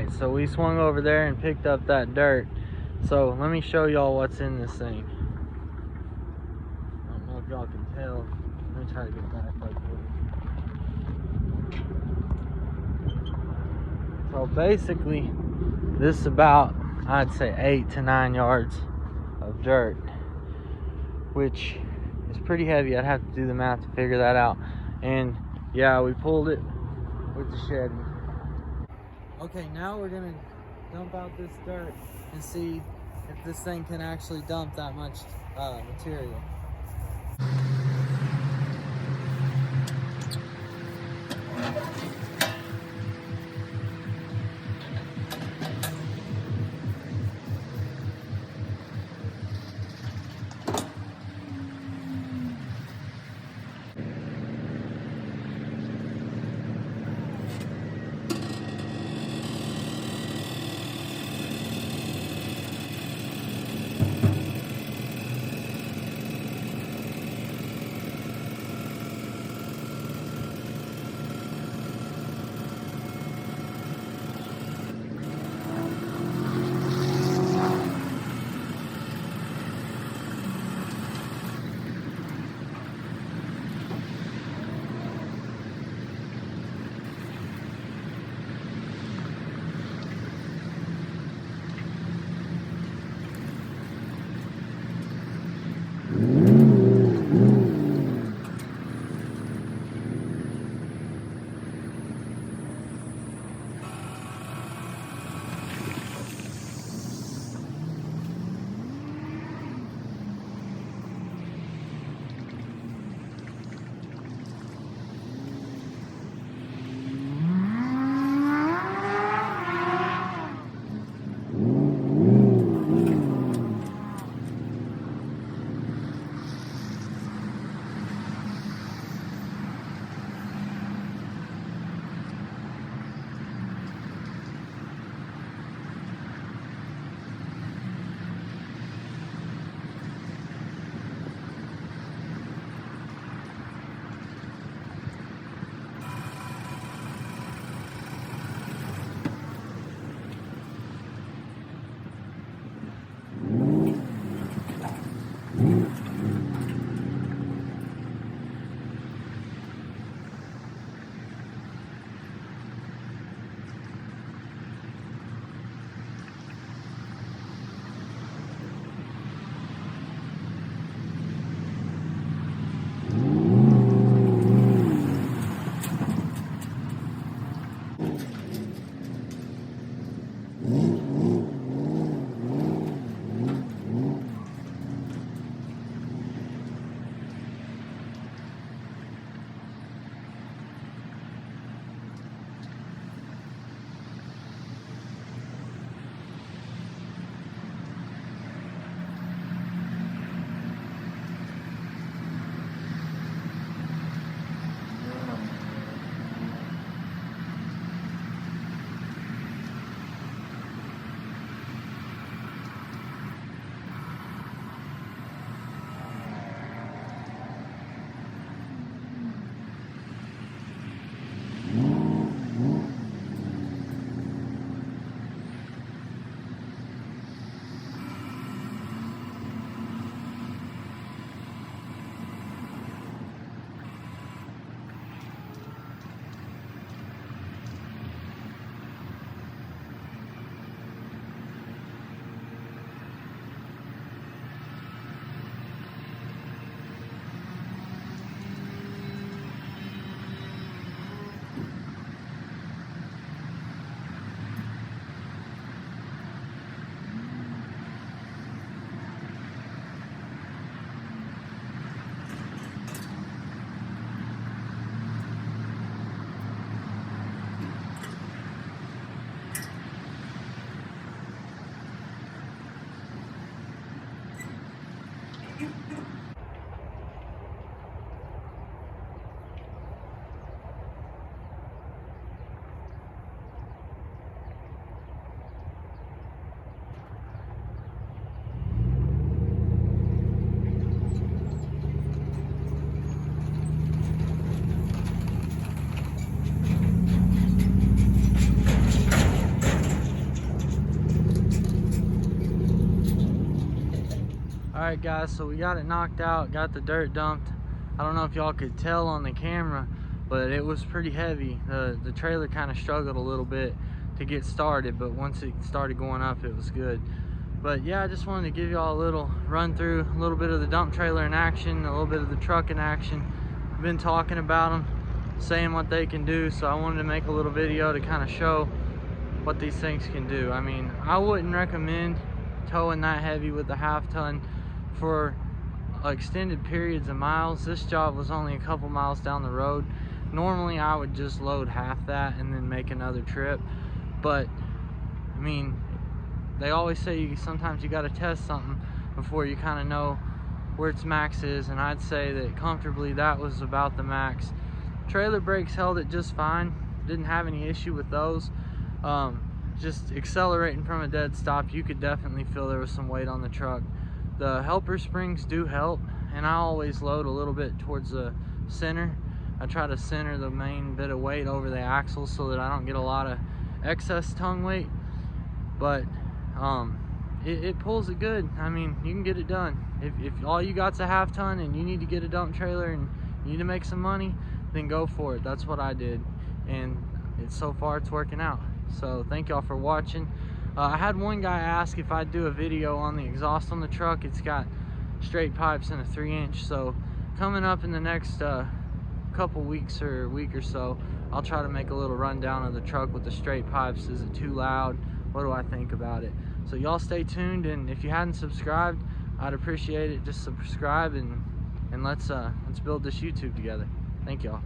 Alright, so we swung over there and picked up that dirt. So let me show y'all what's in this thing. I don't know if y'all can tell. Let me try to get back like this. So basically, this is about, I'd say, 8 to 9 yards of dirt, which is pretty heavy. I'd have to do the math to figure that out. And yeah, we pulled it with the Chevy. Okay, now we're gonna dump out this dirt and see if this thing can actually dump that much material. Alright guys, so we got it knocked out, got the dirt dumped. I don't know if y'all could tell on the camera, but it was pretty heavy. The trailer kind of struggled a little bit to get started, but once it started going up, it was good. But yeah, I just wanted to give y'all a little run through, a little bit of the dump trailer in action, a little bit of the truck in action. I've been talking about them, saying what they can do, so I wanted to make a little video to kind of show what these things can do. I mean, I wouldn't recommend towing that heavy with the half-ton for extended periods of miles. This job was only a couple miles down the road. Normally I would just load half that and then make another trip, but I mean, they always say sometimes you got to test something before you kind of know where its max is, and I'd say that comfortably that was about the max. Trailer brakes held it just fine, didn't have any issue with those. Just accelerating from a dead stop, you could definitely feel there was some weight on the truck. The helper springs do help, and I always load a little bit towards the center. I try to center the main bit of weight over the axle so that I don't get a lot of excess tongue weight, but it pulls it good. I mean, you can get it done. If all you got's a half-ton and you need to get a dump trailer and you need to make some money, then go for it. That's what I did, and so far it's working out. So thank y'all for watching. I had one guy ask if I'd do a video on the exhaust on the truck. It's got straight pipes and a 3-inch, so coming up in the next couple weeks or week or so, I'll try to make a little rundown of the truck with the straight pipes. Is it too loud? What do I think about it? So y'all stay tuned, and if you hadn't subscribed, I'd appreciate it. Just subscribe, and let's build this YouTube together. Thank y'all.